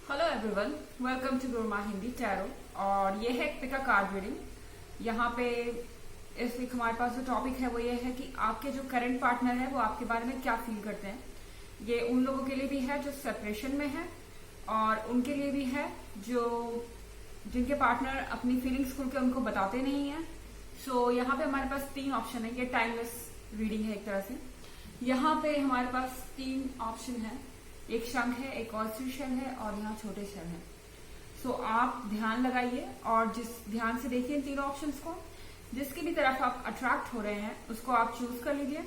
Hello everyone, welcome to Guruma Hindi tarot. और ये है एक पिका कार्ड रीडिंग। यहाँ पे इस वीक हमारे पास जो टॉपिक है वो ये है कि आपके जो करंट पार्टनर है वो आपके बारे में क्या फील करते हैं। ये उन लोगों के लिए भी है जो सेपरेशन में है और उनके लिए भी है जो जिनके पार्टनर अपनी फीलिंग्स खुल के उनको बताते नहीं है। सो यहाँ पे हमारे पास 3 ऑप्शन है। ये टाइमलेस रीडिंग है एक तरह से। यहाँ पे हमारे पास 3 ऑप्शन है। एक शंख है, एक ऑयस्टर शेल है और यहाँ छोटे शेल है। सो आप ध्यान लगाइए और जिस ध्यान से देखिए इन तीनों ऑप्शंस को, जिसकी भी तरफ आप अट्रैक्ट हो रहे हैं उसको आप चूज कर लीजिए।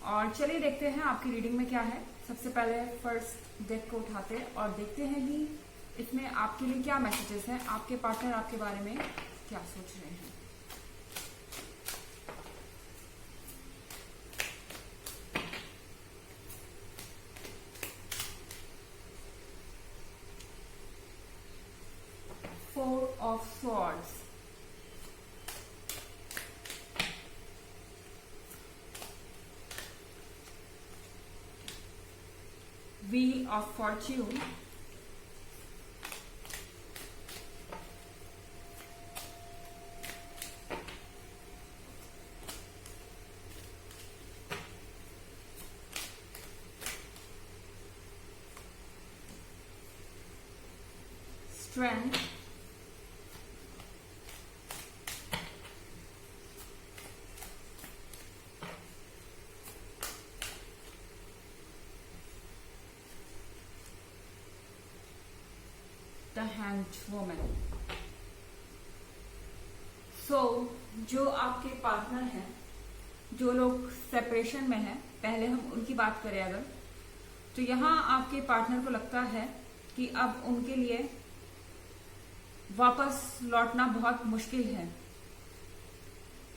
और चलिए देखते हैं आपकी रीडिंग में क्या है। सबसे पहले फर्स्ट डेक को उठाते हैं और देखते हैं कि इसमें आपके लिए क्या मैसेजेस हैं, आपके पार्टनर आपके बारे में क्या सोच रहे हैं। Four of Swords, Wheel of Fortune, Strength, The Hanged Woman। सो जो आपके पार्टनर हैं, जो लोग सेपरेशन में हैं, पहले हम उनकी बात करें अगर, तो यहाँ आपके पार्टनर को लगता है कि अब उनके लिए वापस लौटना बहुत मुश्किल है।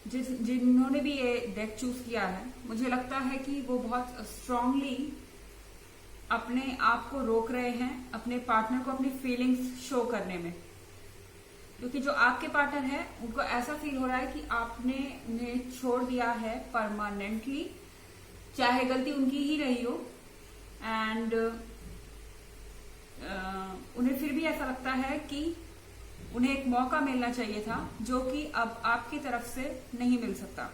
जिन्होंने भी ये डेक चूज किया है, मुझे लगता है कि वो बहुत स्ट्रांगली अपने आप को रोक रहे हैं अपने पार्टनर को अपनी फीलिंग्स शो करने में। क्योंकि जो आपके पार्टनर है उनको ऐसा फील हो रहा है कि आपने उन्हें छोड़ दिया है परमानेंटली, चाहे गलती उनकी ही रही हो। एंड उन्हें फिर भी ऐसा लगता है कि उन्हें एक मौका मिलना चाहिए था जो कि अब आपकी तरफ से नहीं मिल सकता।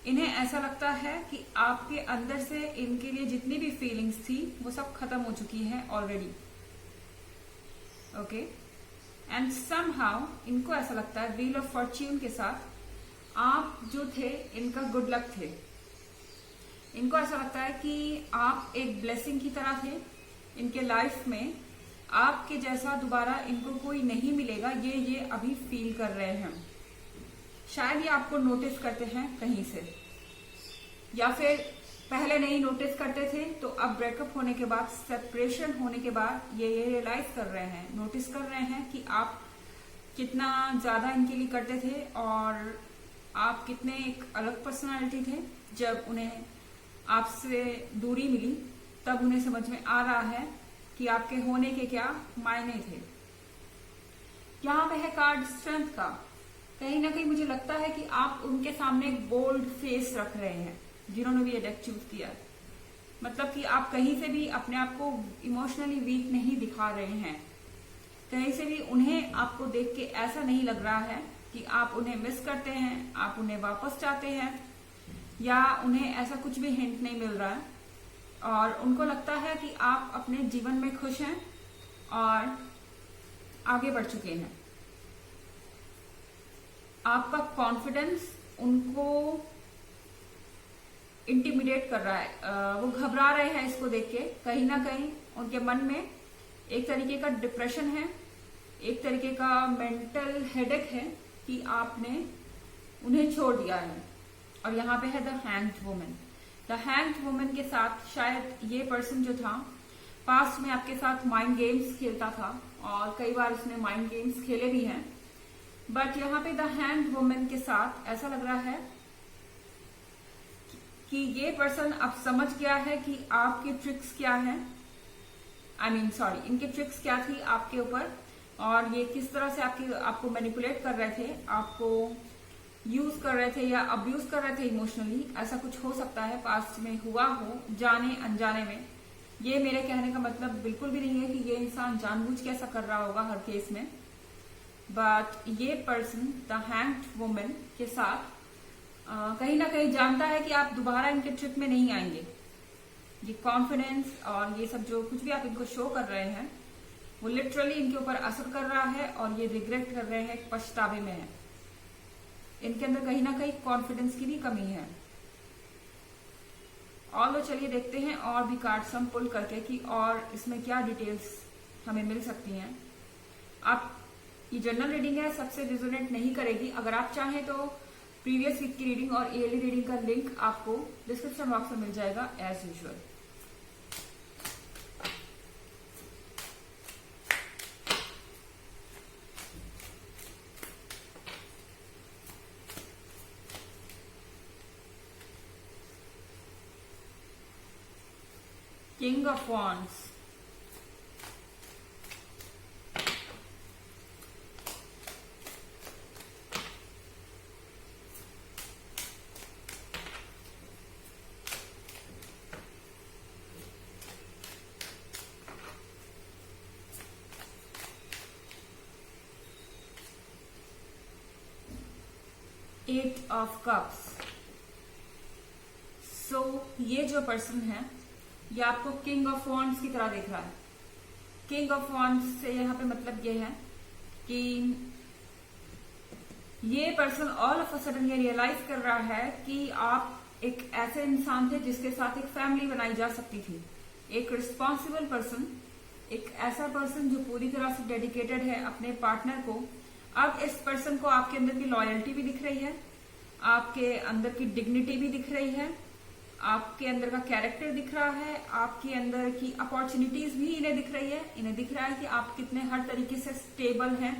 इन्हें ऐसा लगता है कि आपके अंदर से इनके लिए जितनी भी फीलिंग्स थी वो सब खत्म हो चुकी हैं ऑलरेडी। ओके, एंड समहाउ इनको ऐसा लगता है व्हील ऑफ फॉर्च्यून के साथ आप जो थे इनका गुड लक थे। इनको ऐसा लगता है कि आप एक ब्लेसिंग की तरह थे इनके लाइफ में। आपके जैसा दोबारा इनको कोई नहीं मिलेगा, ये अभी फील कर रहे हैं। शायद ये आपको नोटिस करते हैं कहीं से, या फिर पहले नहीं नोटिस करते थे तो अब ब्रेकअप होने के बाद, सेपरेशन होने के बाद ये रियलाइज कर रहे हैं, नोटिस कर रहे हैं कि आप कितना ज्यादा इनके लिए करते थे और आप कितने एक अलग पर्सनालिटी थे। जब उन्हें आपसे दूरी मिली तब उन्हें समझ में आ रहा है कि आपके होने के क्या मायने थे। यहाँ पे है कार्ड स्ट्रेंथ का। कहीं ना कहीं मुझे लगता है कि आप उनके सामने एक बोल्ड फेस रख रहे हैं जिन्होंने भी ये डेक चूज किया। मतलब कि आप कहीं से भी अपने आप को इमोशनली वीक नहीं दिखा रहे हैं। कहीं से भी उन्हें आपको देख के ऐसा नहीं लग रहा है कि आप उन्हें मिस करते हैं, आप उन्हें वापस चाहते हैं, या उन्हें ऐसा कुछ भी हिंट नहीं मिल रहा है। और उनको लगता है कि आप अपने जीवन में खुश हैं और आगे बढ़ चुके हैं। आपका कॉन्फिडेंस उनको इंटिमिडेट कर रहा है। वो घबरा रहे हैं इसको देख के। कहीं ना कहीं उनके मन में एक तरीके का डिप्रेशन है, एक तरीके का मेंटल हेडेक है कि आपने उन्हें छोड़ दिया है। और यहाँ पे है the hanged woman. The hanged woman के साथ शायद ये पर्सन जो था पास्ट में आपके साथ माइंड गेम्स खेलता था और कई बार उसने माइंड गेम्स खेले भी हैं। बट यहाँ पे द हैंग्ड वुमन के साथ ऐसा लग रहा है कि ये पर्सन अब समझ गया है कि आपकी ट्रिक्स क्या है। इनके ट्रिक्स क्या थी आपके ऊपर और ये किस तरह से आपको मैनिपुलेट कर रहे थे, आपको यूज कर रहे थे या अब्यूज कर रहे थे इमोशनली। ऐसा कुछ हो सकता है, पास्ट में हुआ हो जाने अनजाने में। ये मेरे कहने का मतलब बिल्कुल भी नहीं है कि ये इंसान जानबूझ के ऐसा कर रहा होगा हर केस में, बट ये पर्सन द हैंग्ड वुमन के साथ कहीं ना कहीं जानता है कि आप दोबारा इनके ट्रिप में नहीं आएंगे। ये कॉन्फिडेंस और ये सब जो कुछ भी आप इनको शो कर रहे हैं वो लिटरली इनके ऊपर असर कर रहा है और ये रिग्रेट कर रहे हैं, पछतावे में है। इनके अंदर कहीं ना कहीं कॉन्फिडेंस की भी कमी है। और लो चलिए देखते हैं और भी कार्ड्स हम पुल करके कि और इसमें क्या डिटेल्स हमें मिल सकती हैं। आप ये जनरल रीडिंग है, सबसे रिजोनेट नहीं करेगी। अगर आप चाहें तो प्रीवियस वीक की रीडिंग और ईयरली रीडिंग का लिंक आपको डिस्क्रिप्शन बॉक्स में मिल जाएगा as usual. King of Wands, Eight of Cups। So ये जो पर्सन है ये आपको किंग ऑफ वॉन्ड्स की तरह देख रहा है। किंग ऑफ वॉन्ड्स से यहाँ पे मतलब ये है कि ये person all of a sudden ये रियलाइज कर रहा है कि आप एक ऐसे इंसान थे जिसके साथ एक फैमिली बनाई जा सकती थी। एक रिस्पॉन्सिबल पर्सन, एक ऐसा पर्सन जो पूरी तरह से डेडिकेटेड है अपने पार्टनर को। अब इस पर्सन को आपके अंदर की लॉयल्टी भी दिख रही है, आपके अंदर की डिग्निटी भी दिख रही है, आपके अंदर का कैरेक्टर दिख रहा है, आपके अंदर की अपॉर्चुनिटीज भी इन्हें दिख रही है। इन्हें दिख रहा है कि आप कितने हर तरीके से स्टेबल हैं,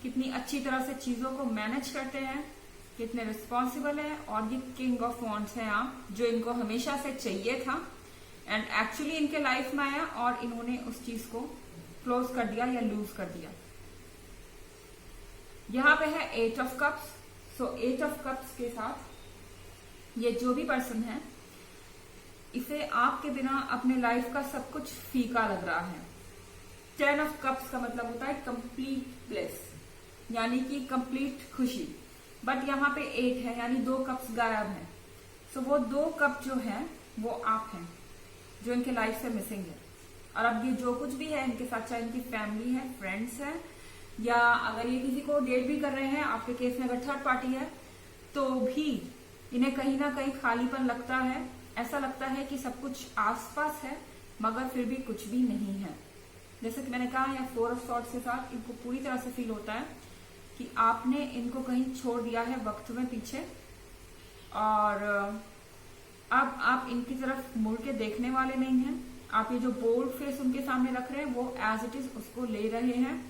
कितनी अच्छी तरह से चीजों को मैनेज करते हैं, कितने रिस्पॉन्सिबल हैं। और ये किंग ऑफ वॉन्ड्स हैं आप, जो इनको हमेशा से चाहिए था एंड एक्चुअली इनके लाइफ में आया और इन्होंने उस चीज को क्लोज कर दिया या लूज कर दिया। यहाँ पे है eight of cups. So eight of cups के साथ ये जो भी पर्सन है इसे आपके बिना अपने लाइफ का सब कुछ फीका लग रहा है। 10 ऑफ कप्स का मतलब होता है कंप्लीट ब्लेस, यानी कि कंप्लीट खुशी। बट यहाँ पे 8 है यानी 2 कप्स गायब हैं। सो वो 2 कप जो है वो आप हैं जो इनके लाइफ से मिसिंग है। और अब ये जो कुछ भी है इनके साथ, चाहे इनकी फैमिली है, फ्रेंड्स है, या अगर ये किसी को डेट भी कर रहे हैं, आपके केस में अगर थर्ड पार्टी है, तो भी इन्हें कहीं ना कहीं खालीपन लगता है। ऐसा लगता है कि सब कुछ आसपास है मगर फिर भी कुछ भी नहीं है। जैसे कि मैंने कहा, या 4 ऑफ सॉर्ड्स के साथ इनको पूरी तरह से फील होता है कि आपने इनको कहीं छोड़ दिया है वक्त में पीछे, और अब आप इनकी तरफ मुड़ के देखने वाले नहीं हैं। आप ये जो बोल्ड फेस उनके सामने रख रहे हैं वो एज इट इज उसको ले रहे हैं,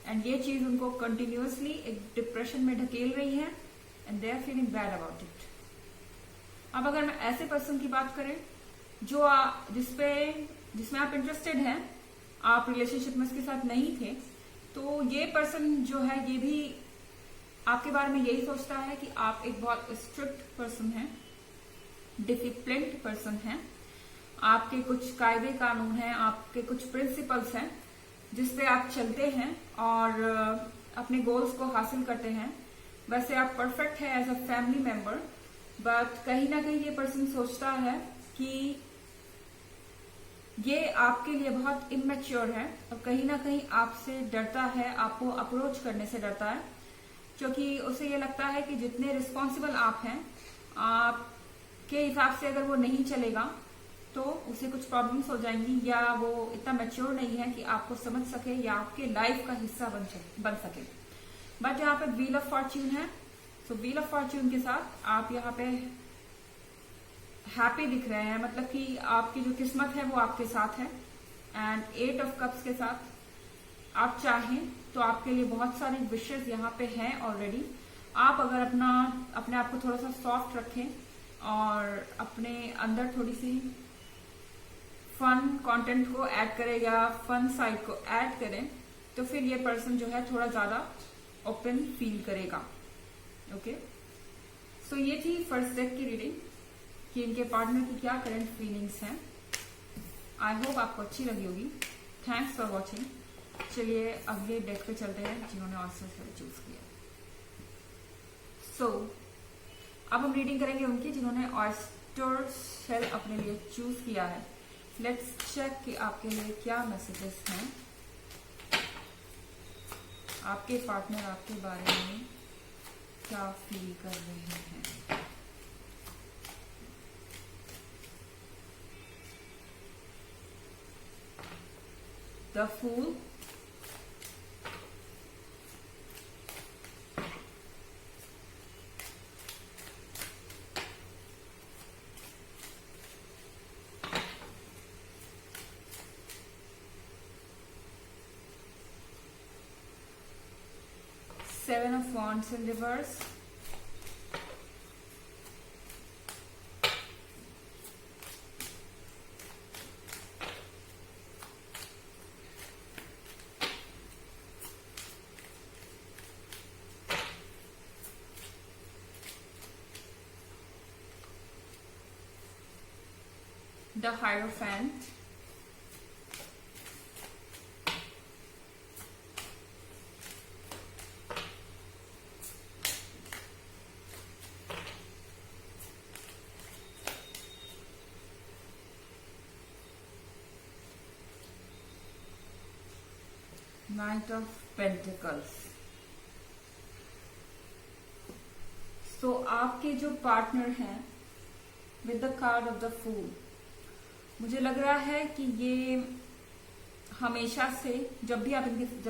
एंड ये चीज उनको कंटिन्यूअसली एक डिप्रेशन में ढकेल रही है and they are feeling bad about it. अब अगर मैं ऐसे पर्सन की बात करें जो जिसमें आप इंटरेस्टेड हैं, आप रिलेशनशिप में उसके साथ नहीं थे, तो ये पर्सन जो है ये भी आपके बारे में यही सोचता है कि आप एक बहुत स्ट्रिक्ट पर्सन हैं, डिसिप्लिन्ड पर्सन हैं, आपके कुछ कायदे कानून हैं, आपके कुछ प्रिंसिपल्स हैं जिसपे आप चलते हैं और अपने गोल्स को हासिल करते हैं। वैसे आप परफेक्ट है as a family member, but कहीं ना कहीं ये पर्सन सोचता है कि ये आपके लिए बहुत इमेच्योर है और कहीं ना कहीं आपसे डरता है, आपको अप्रोच करने से डरता है, क्योंकि उसे ये लगता है कि जितने रिस्पॉन्सिबल आप हैं, आपके हिसाब से अगर वो नहीं चलेगा तो उसे कुछ प्रॉब्लम्स हो जाएंगी, या वो इतना मैच्योर नहीं है कि आपको समझ सके या आपके लाइफ का हिस्सा बन सके। बट यहाँ पे व्हील ऑफ फॉर्च्यून है। सो व्हील ऑफ फॉर्च्यून के साथ आप यहाँ पे हैप्पी दिख रहे हैं, मतलब कि आपकी जो किस्मत है वो आपके साथ है। एंड 8 ऑफ कप्स के साथ आप चाहें तो आपके लिए बहुत सारे विशेष यहाँ पे हैं ऑलरेडी। आप अगर अपने आप को थोड़ा सा सॉफ्ट रखें और अपने अंदर थोड़ी सी फन कंटेंट को ऐड करें या फन साइड को ऐड करें, तो फिर ये पर्सन जो है थोड़ा ज्यादा ओपन फील करेगा। ओके, सो ये थी फर्स्ट डेक की रीडिंग कि इनके पार्टनर की क्या करंट फीलिंग्स हैं। आई होप आपको अच्छी लगी होगी। Thanks for watching. चलिए अगले डेक पे चलते हैं जिन्होंने ऑयस्टर शेल चूज किया। सो अब हम रीडिंग करेंगे उनकी जिन्होंने ऑयस्टर शेल अपने लिए चूज किया है। लेट्स चेक कि आपके लिए क्या मैसेजेस हैं। आपके पार्टनर आपके बारे में क्या फील कर रहे हैं। The fool, Seven of Wands in reverse, the Hierophant, Knight of Pentacles। तो आपके जो पार्टनर हैं with the card of the fool, मुझे लग रहा है कि ये हमेशा से जब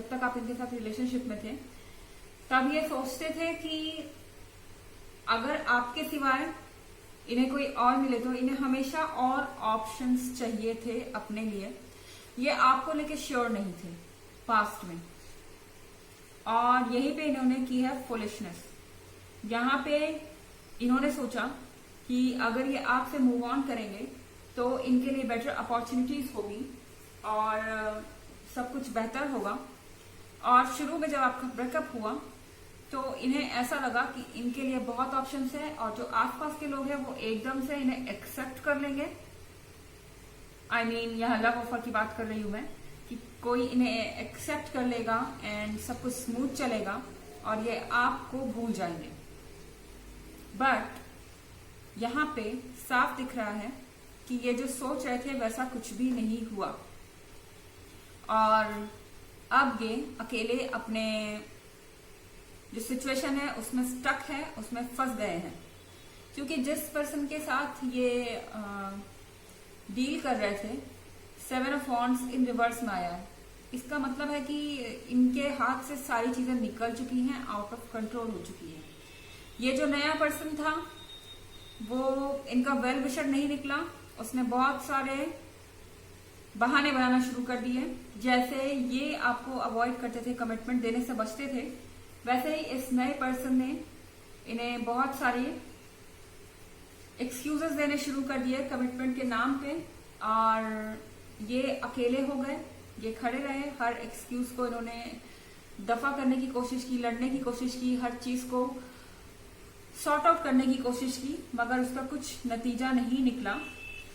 तक आप इनके साथ रिलेशनशिप में थे तब ये सोचते थे कि अगर आपके सिवाय इन्हें कोई और मिले तो इन्हें हमेशा और ऑप्शंस चाहिए थे अपने लिए। ये आपको लेके श्योर नहीं थे पास्ट में, और यहीं पे इन्होंने की है फुलिशनेस। यहाँ पे इन्होंने सोचा कि अगर ये आपसे मूव ऑन करेंगे तो इनके लिए बेटर अपॉर्चुनिटीज होगी और सब कुछ बेहतर होगा। और शुरू में जब आपका ब्रेकअप हुआ तो इन्हें ऐसा लगा कि इनके लिए बहुत ऑप्शंस है और जो आसपास के लोग हैं वो एकदम से इन्हें एक्सेप्ट कर लेंगे। आई मीन यहाँ लव ऑफर की बात कर रही हूं मैं, कि कोई इन्हें एक्सेप्ट कर लेगा एंड सब कुछ स्मूथ चलेगा और ये आपको भूल जाएंगे। बट यहाँ पे साफ दिख रहा है कि ये जो सोच रहे थे वैसा कुछ भी नहीं हुआ और अब ये अकेले अपने जो सिचुएशन है उसमें स्टक है, उसमें फंस गए हैं। क्योंकि जिस पर्सन के साथ ये डील कर रहे थे, seven of wands in reverse में आया है। इसका मतलब है कि इनके हाथ से सारी चीजें निकल चुकी हैं, आउट ऑफ कंट्रोल हो चुकी है। ये जो नया पर्सन था वो इनका वेल विशर नहीं निकला, उसने बहुत सारे बहाने बनाना शुरू कर दिए। जैसे ये आपको अवॉइड करते थे, कमिटमेंट देने से बचते थे, वैसे ही इस नए पर्सन ने इन्हें बहुत सारी एक्सक्यूजेस देने शुरू कर दिए कमिटमेंट के नाम पे और ये अकेले हो गए। ये खड़े रहे, हर एक्सक्यूज को इन्होंने दफा करने की कोशिश की, लड़ने की कोशिश की, हर चीज को सॉर्ट आउट करने की कोशिश की, मगर उसका कुछ नतीजा नहीं निकला।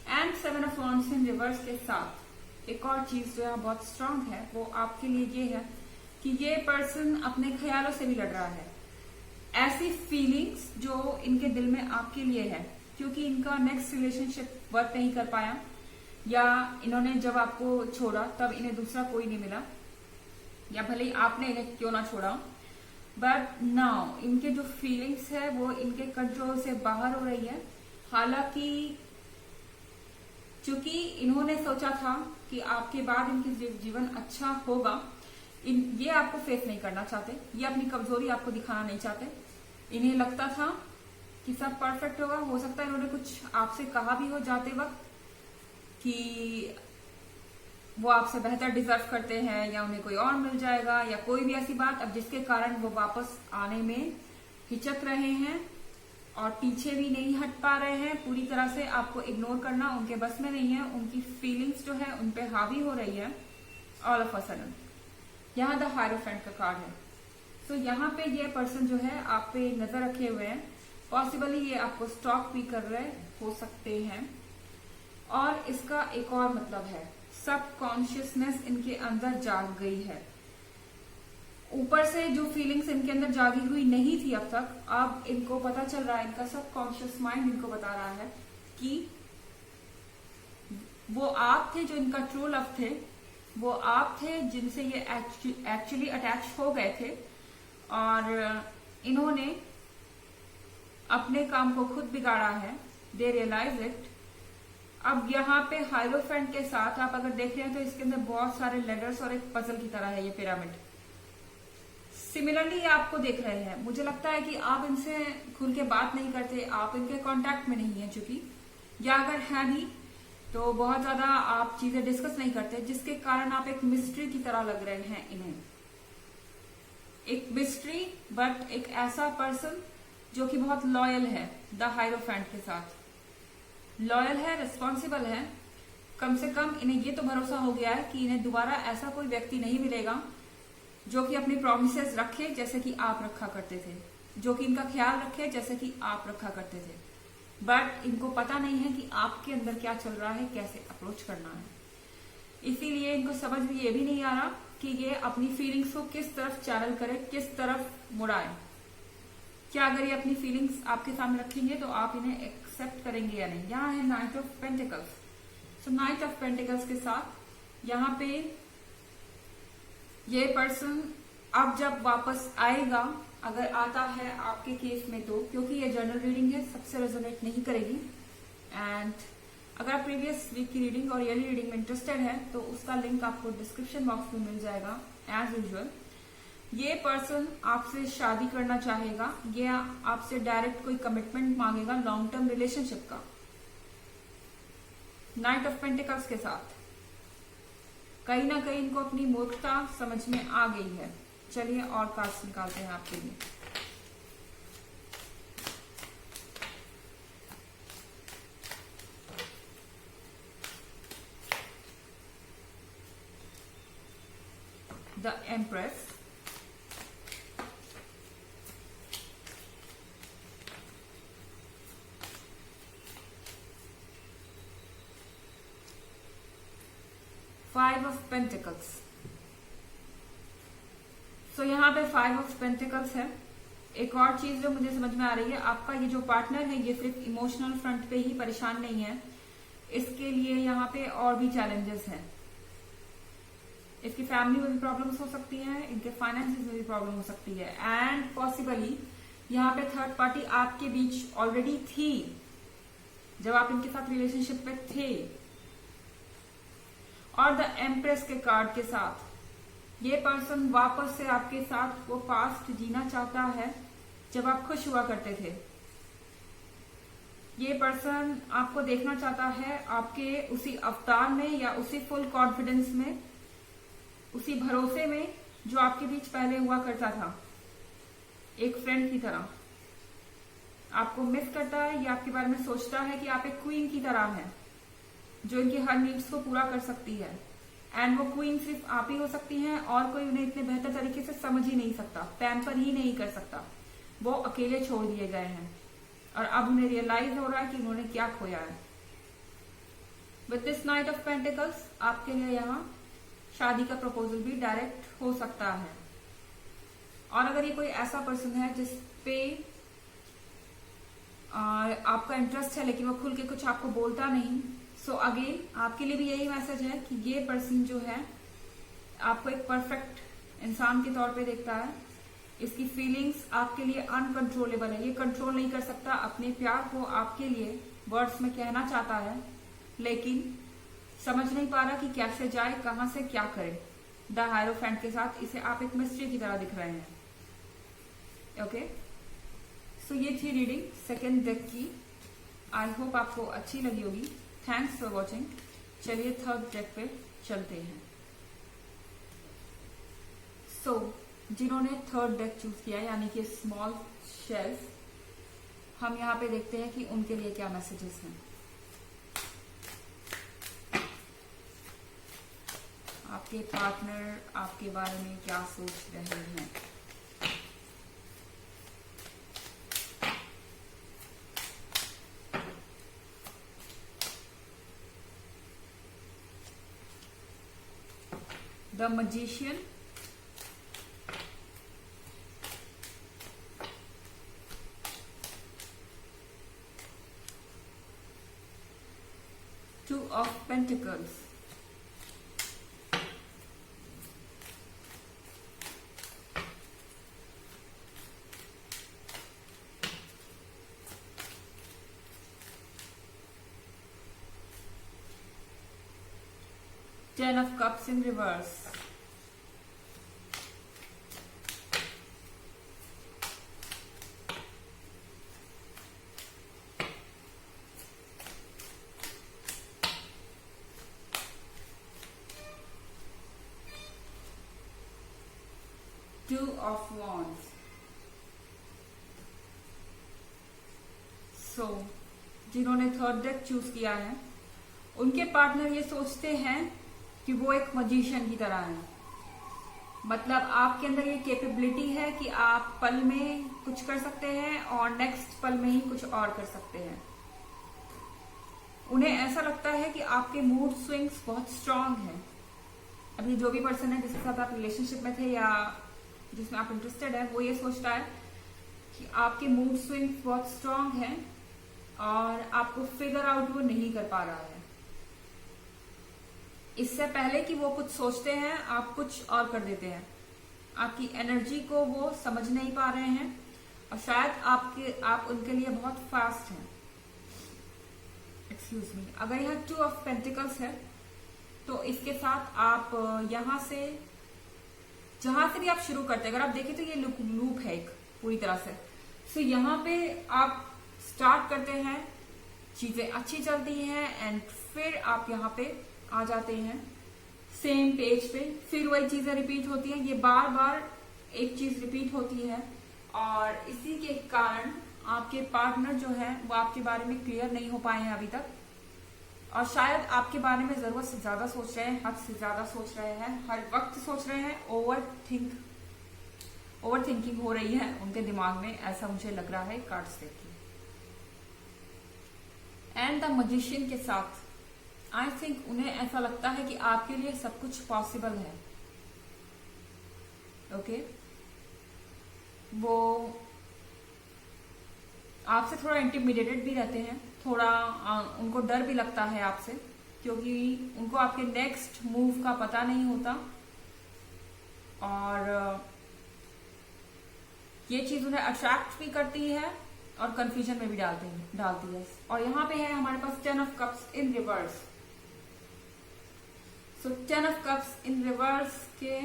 And seven of wands in reverse के साथ एक और चीज जो यहाँ बहुत स्ट्रांग है वो आपके लिए ये है कि ये पर्सन अपने ख्यालों से भी लड़ रहा है। ऐसी फीलिंग्स जो इनके दिल में आपके लिए है, क्योंकि इनका नेक्स्ट रिलेशनशिप वर्क नहीं कर पाया या इन्होंने जब आपको छोड़ा तब इन्हें दूसरा कोई नहीं मिला, या भले ही आपने इन्हें क्यों ना छोड़ा, बट नाउ इनके जो फीलिंग्स है वो इनके कंट्रोल से बाहर हो रही है। हालांकि चूंकि इन्होंने सोचा था कि आपके बाद इनके जीवन अच्छा होगा, ये आपको फेस नहीं करना चाहते, ये अपनी कमजोरी आपको दिखाना नहीं चाहते। इन्हें लगता था कि सब परफेक्ट होगा। हो सकता है इन्होंने कुछ आपसे कहा भी हो जाते वक्त कि वो आपसे बेहतर डिजर्व करते हैं या उन्हें कोई और मिल जाएगा या कोई भी ऐसी बात, अब जिसके कारण वो वापस आने में हिचक रहे हैं और पीछे भी नहीं हट पा रहे हैं। पूरी तरह से आपको इग्नोर करना उनके बस में नहीं है। उनकी फीलिंग्स जो है उन पे हावी हो रही है ऑल ऑफ अ सडन। यहाँ द हायरोफेंट का कार्ड है। तो यहाँ पे ये पर्सन जो है आप पे नजर रखे हुए हैं। पॉसिबली ये आपको स्टॉक भी कर रहे हो सकते हैं। और इसका एक और मतलब है, सब कॉन्शियसनेस इनके अंदर जाग गई है। ऊपर से जो फीलिंग्स इनके अंदर जागी हुई नहीं थी अब तक, अब इनको पता चल रहा है, इनका सब कॉन्शियस माइंड इनको बता रहा है कि वो आप थे जो इनका ट्रू लव थे, वो आप थे जिनसे ये एक्चुअली अटैच हो गए थे, और इन्होंने अपने काम को खुद बिगाड़ा है। दे रियलाइज इट। अब यहाँ पे हाइरोफेंट के साथ आप अगर देख रहे हैं तो इसके अंदर बहुत सारे लेटर्स और एक पजल की तरह है ये पिरामिड। सिमिलरली आपको देख रहे हैं, मुझे लगता है कि आप इनसे खुल के बात नहीं करते, आप इनके कांटेक्ट में नहीं है चूंकि, या अगर है भी तो बहुत ज्यादा आप चीजें डिस्कस नहीं करते, जिसके कारण आप एक मिस्ट्री की तरह लग रहे हैं इन्हें। एक मिस्ट्री, बट एक ऐसा पर्सन जो कि बहुत लॉयल है द हाइरोफेंट के साथ। लॉयल है, रिस्पॉन्सिबल है, कम से कम इन्हें ये तो भरोसा हो गया है कि इन्हें दोबारा ऐसा कोई व्यक्ति नहीं मिलेगा जो कि अपनी प्रोमिसेस रखे जैसे कि आप रखा करते थे, जो कि इनका ख्याल रखे जैसे कि आप रखा करते थे। बट इनको पता नहीं है कि आपके अंदर क्या चल रहा है, कैसे अप्रोच करना है। इसीलिए इनको समझ में ये भी नहीं आ रहा कि ये अपनी फीलिंग्स को किस तरफ चैनल करे, किस तरफ मुड़ाए। क्या अगर ये अपनी फीलिंग्स आपके सामने रखेंगे तो आप इन्हें एक्सेप्ट करेंगे या नहीं। यहाँ है night of pentacles. So night of pentacles के साथ यहाँ पे ये पर्सन अब जब वापस आएगा, अगर आता है आपके केस में तो, क्योंकि ये जनरल रीडिंग है, सबसे रेजोनेट नहीं करेगी। एंड अगर आप प्रीवियस वीक की रीडिंग और ईयरली रीडिंग में इंटरेस्टेड है तो उसका लिंक आपको डिस्क्रिप्शन बॉक्स में मिल जाएगा एज यूजुअल। ये पर्सन आपसे शादी करना चाहेगा, ये आपसे डायरेक्ट कोई कमिटमेंट मांगेगा लॉन्ग टर्म रिलेशनशिप का, नाइट ऑफ पेंटिकल्स के साथ। कहीं ना कहीं इनको अपनी मूर्खता समझ में आ गई है। चलिए और कार्ड्स निकालते हैं आपके लिए। The empress, five of pentacles. So यहाँ पे फाइव ऑफ पेंटिकल्स है। एक और चीज जो मुझे समझ में आ रही है, आपका ये जो पार्टनर है ये सिर्फ इमोशनल फ्रंट पे ही परेशान नहीं है, इसके लिए यहाँ पे और भी चैलेंजेस हैं। इसकी फैमिली में भी प्रॉब्लम्स हो सकती हैं, इनके फाइनेंसेस में भी प्रॉब्लम हो सकती है, एंड पॉसिबली यहाँ पे थर्ड पार्टी आपके बीच ऑलरेडी थी जब आप इनके साथ रिलेशनशिप में थे। और द एम्प्रेस के कार्ड के साथ ये पर्सन वापस से आपके साथ वो पास्ट जीना चाहता है जब आप खुश हुआ करते थे। ये पर्सन आपको देखना चाहता है आपके उसी अवतार में, या उसी फुल कॉन्फिडेंस में, उसी भरोसे में जो आपके बीच पहले हुआ करता था, एक फ्रेंड की तरह। आपको मिस करता है, ये आपके बारे में सोचता है कि आप एक क्वीन की तरह हैं जो इनकी हर नीड्स को पूरा कर सकती है। एंड वो क्वीन सिर्फ आप ही हो सकती हैं, और कोई उन्हें इतने बेहतर तरीके से समझ ही नहीं सकता, पैम्पर ही नहीं कर सकता। वो अकेले छोड़ दिए गए हैं और अब उन्हें रियलाइज हो रहा है कि उन्होंने क्या खोया है। With this night of pentacles आपके लिए यहाँ शादी का प्रपोजल भी डायरेक्ट हो सकता है। और अगर ये कोई ऐसा पर्सन है जिसपे आपका इंटरेस्ट है लेकिन वो खुल के कुछ आपको बोलता नहीं, सो अगेन आपके लिए भी यही मैसेज है कि ये पर्सन जो है आपको एक परफेक्ट इंसान के तौर पे देखता है। इसकी फीलिंग्स आपके लिए अनकंट्रोलेबल है, ये कंट्रोल नहीं कर सकता, अपने प्यार को आपके लिए वर्ड्स में कहना चाहता है लेकिन समझ नहीं पा रहा कि कैसे जाए, कहां से क्या करे। द हायरोफेंट के साथ इसे आप एक मिस्ट्री की तरह दिख रहे हैं। ओके, सो ये थी रीडिंग सेकेंड डेक की। आई होप आपको अच्छी लगी होगी। Thanks for watching. चलिए थर्ड डेक पे चलते हैं। सो जिन्होंने थर्ड डेक चूज किया यानी कि स्मॉल शेल्स, हम यहाँ पे देखते हैं कि उनके लिए क्या मैसेजेस हैं। आपके पार्टनर आपके बारे में क्या सोच रहे हैं। The magician, Two of Pentacles, Ten of Cups in reverse, Two of Wands. So, जिन्होंने थर्ड डेक चूज किया है उनके पार्टनर ये सोचते हैं कि वो एक मजिशियन की तरह है। मतलब आपके अंदर ये कैपेबिलिटी है कि आप पल में कुछ कर सकते हैं और नेक्स्ट पल में ही कुछ और कर सकते हैं। उन्हें ऐसा लगता है कि आपके मूड स्विंग्स बहुत स्ट्रांग हैं। अभी जो भी पर्सन है जिसके साथ आप रिलेशनशिप में थे या जिसमें आप इंटरेस्टेड है, वो ये सोचता है कि आपके मूड स्विंग्स बहुत स्ट्रांग हैं और आपको फिगर आउट वो नहीं कर पा रहा है। इससे पहले कि वो कुछ सोचते हैं आप कुछ और कर देते हैं। आपकी एनर्जी को वो समझ नहीं पा रहे हैं और शायद आप उनके लिए बहुत फास्ट हैं। Excuse me. अगर यहाँ टू ऑफ पेंटिकल्स है तो इसके साथ आप यहां से जहां से भी आप शुरू करते हैं, अगर आप देखें तो ये लूप है एक पूरी तरह से। सो यहाँ पे आप स्टार्ट करते हैं, चीजें अच्छी चलती हैं एंड फिर आप यहाँ पे आ जाते हैं सेम पेज पे, फिर वही चीजें रिपीट होती हैं। ये बार बार एक चीज रिपीट होती है और इसी के कारण आपके पार्टनर जो है वो आपके बारे में क्लियर नहीं हो पाए हैं अभी तक और शायद आपके बारे में जरूरत से ज्यादा सोच रहे हैं, हद से ज्यादा सोच रहे हैं, हर वक्त सोच रहे हैं। ओवर थिंकिंग हो रही है उनके दिमाग में, ऐसा मुझे लग रहा है कार्ड्स देख के। एंड द मैजिशियन के साथ आई थिंक उन्हें ऐसा लगता है कि आपके लिए सब कुछ पॉसिबल है। ओके, वो आपसे थोड़ा इंटिमिडेटेड भी रहते हैं, थोड़ा उनको डर भी लगता है आपसे, क्योंकि उनको आपके नेक्स्ट मूव का पता नहीं होता और ये चीज उन्हें अट्रैक्ट भी करती है और कंफ्यूजन में भी डालती है। और यहाँ पे है हमारे पास ten of cups in reverse. So ten of cups in reverse के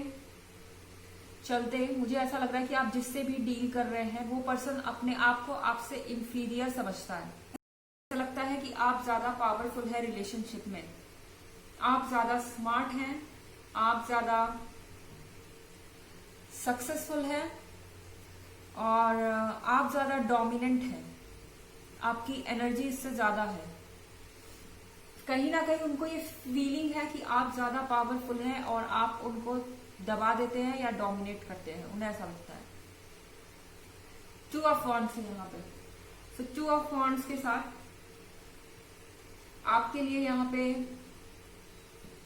चलते मुझे ऐसा लग रहा है कि आप जिससे भी डील कर रहे हैं वो पर्सन अपने आप को आपसे इंफीरियर समझता है। ऐसा लगता है कि आप ज्यादा पावरफुल है रिलेशनशिप में, आप ज्यादा स्मार्ट हैं, आप ज्यादा सक्सेसफुल है और आप ज्यादा डोमिनेंट हैं, आपकी एनर्जी इससे ज्यादा है। कहीं ना कहीं उनको ये फीलिंग है कि आप ज्यादा पावरफुल हैं और आप उनको दबा देते हैं या डोमिनेट करते हैं, उन्हें ऐसा लगता है। टू ऑफ वॉन्ड्स है यहाँ पे। तो टू ऑफ वॉन्ड्स के साथ आपके लिए यहाँ पे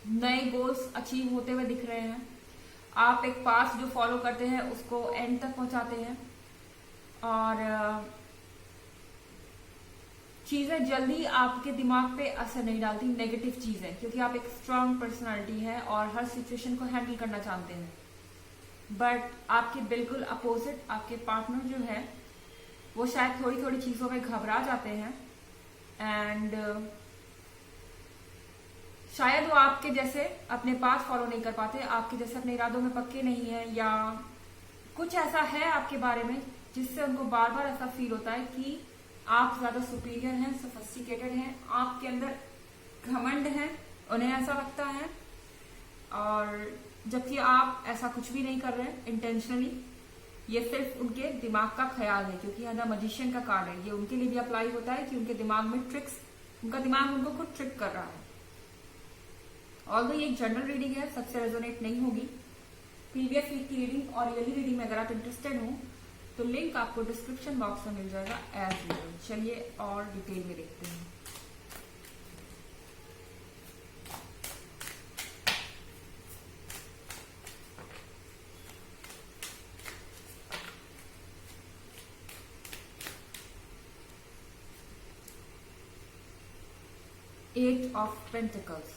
नए गोल्स अचीव होते हुए दिख रहे हैं। आप एक पाथ जो फॉलो करते हैं उसको एंड तक पहुंचाते हैं और चीजें जल्दी आपके दिमाग पे असर नहीं डालती, नेगेटिव चीजें, क्योंकि आप एक स्ट्रांग पर्सनालिटी है और हर सिचुएशन को हैंडल करना जानते हैं। बट आपके बिल्कुल अपोजिट आपके पार्टनर जो है वो शायद थोड़ी थोड़ी चीजों में घबरा जाते हैं एंड शायद वो आपके जैसे अपने पाथ फॉलो नहीं कर पाते, आपके जैसे अपने इरादों में पक्के नहीं है या कुछ ऐसा है आपके बारे में जिससे उनको बार बार ऐसा फील होता है कि आप ज्यादा सुपीरियर हैं, सोफिस्टिकेटेड हैं, आपके अंदर घमंड है, उन्हें ऐसा लगता है। और जबकि आप ऐसा कुछ भी नहीं कर रहे हैं इंटेंशनली, ये सिर्फ उनके दिमाग का ख्याल है, क्योंकि यहाँ द मैजिशियन का कार्ड है। ये उनके लिए भी अप्लाई होता है कि उनके दिमाग में ट्रिक्स, उनका दिमाग उनको खुद ट्रिक कर रहा है। ऑल्दो ये एक जनरल रीडिंग है, सबसे रेजोनेट नहीं होगी। प्रीवियस वीक की रीडिंग और ईयरली रीडिंग में अगर आप इंटरेस्टेड हो तो लिंक आपको डिस्क्रिप्शन बॉक्स में मिल जाएगा एज यूजुअल। चलिए और डिटेल में देखते हैं। 8 of Pentacles,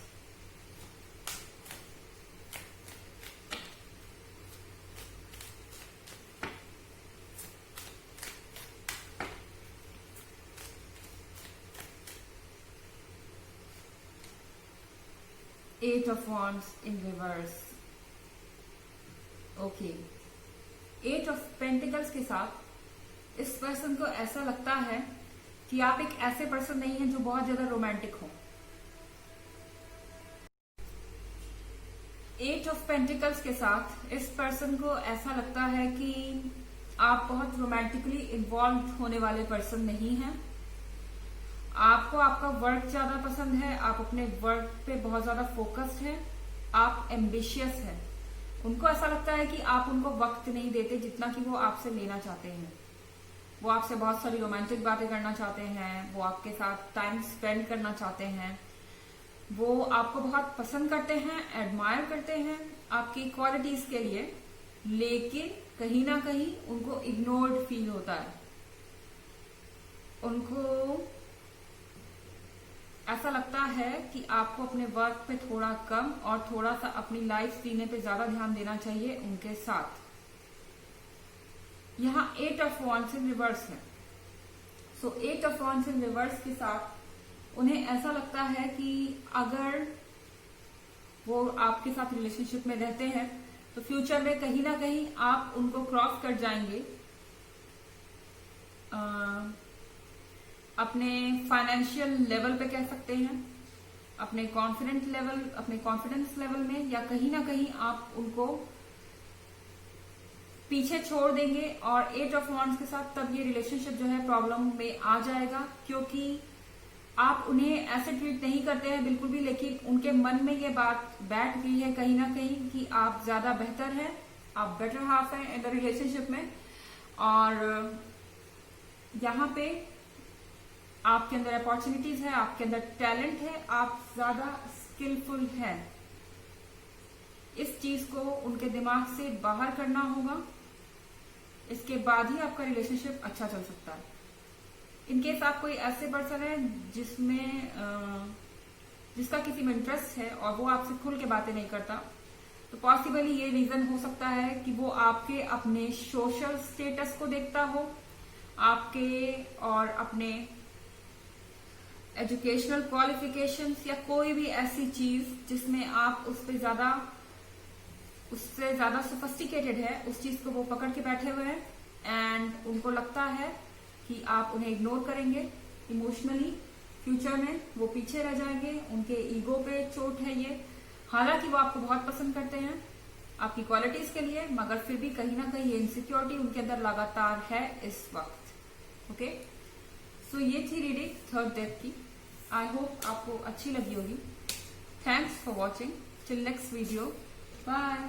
Eight of Wands in reverse. Okay, 8 of pentacles के साथ इस पर्सन को ऐसा लगता है कि आप एक ऐसे पर्सन नहीं हैं जो बहुत ज्यादा रोमांटिक हो। 8 ऑफ पेंटिकल्स के साथ इस पर्सन को ऐसा लगता है कि आप बहुत रोमांटिकली इन्वॉल्व होने वाले पर्सन नहीं हैं। आपको आपका वर्क ज्यादा पसंद है, आप अपने वर्क पे बहुत ज्यादा फोकस्ड हैं, आप एम्बिशियस हैं। उनको ऐसा लगता है कि आप उनको वक्त नहीं देते जितना कि वो आपसे लेना चाहते हैं। वो आपसे बहुत सारी रोमांटिक बातें करना चाहते हैं, वो आपके साथ टाइम स्पेंड करना चाहते हैं, वो आपको बहुत पसंद करते हैं, एडमायर करते हैं आपकी क्वालिटीज के लिए, लेकिन कहीं ना कहीं उनको इग्नोर्ड फील होता है। उनको ऐसा लगता है कि आपको अपने वर्क पे थोड़ा कम और थोड़ा सा अपनी लाइफ जीने पे ज्यादा ध्यान देना चाहिए उनके साथ। यहाँ 8 ऑफ वॉन्ड्स इन रिवर्स है। सो 8 ऑफ वॉन्ड्स इन रिवर्स के साथ उन्हें ऐसा लगता है कि अगर वो आपके साथ रिलेशनशिप में रहते हैं तो फ्यूचर में कहीं ना कहीं आप उनको क्रॉस कर जाएंगे अपने फाइनेंशियल लेवल पे, कह सकते हैं अपने कॉन्फिडेंस लेवल में, या कहीं ना कहीं आप उनको पीछे छोड़ देंगे। और 8 ऑफ वॉन्ड्स के साथ तब ये रिलेशनशिप जो है प्रॉब्लम में आ जाएगा, क्योंकि आप उन्हें ऐसे ट्रीट नहीं करते हैं बिल्कुल भी, लेकिन उनके मन में ये बात बैठ गई है कहीं ना कहीं कि आप ज्यादा बेहतर हैं, आप बेटर हाफ हैं इन द रिलेशनशिप में। और यहाँ पे आपके अंदर अपॉर्चुनिटीज है, आपके अंदर टैलेंट है, आप ज्यादा स्किलफुल हैं। इस चीज को उनके दिमाग से बाहर करना होगा, इसके बाद ही आपका रिलेशनशिप अच्छा चल सकता है। इनकेस आप कोई ऐसे पर्सन है जिसका किसी में इंटरेस्ट है और वो आपसे खुल के बातें नहीं करता, तो पॉसिबली ये रीजन हो सकता है कि वो आपके अपने सोशल स्टेटस को देखता हो, आपके और अपने एजुकेशनल क्वालिफिकेशंस या कोई भी ऐसी चीज जिसमें आप उससे ज्यादा सोफिस्टिकेटेड है, उस चीज को वो पकड़ के बैठे हुए हैं। एंड उनको लगता है कि आप उन्हें इग्नोर करेंगे इमोशनली, फ्यूचर में वो पीछे रह जाएंगे, उनके ईगो पे चोट है ये। हालांकि वो आपको बहुत पसंद करते हैं आपकी क्वालिटीज के लिए, मगर फिर भी कहीं ना कहीं ये इनसिक्योरिटी उनके अंदर लगातार है इस वक्त। ओके, सो ये थी रीडिंग थर्ड डेथ की। आई होप आपको अच्छी लगी होगी। Thanks for watching. Till next video, bye.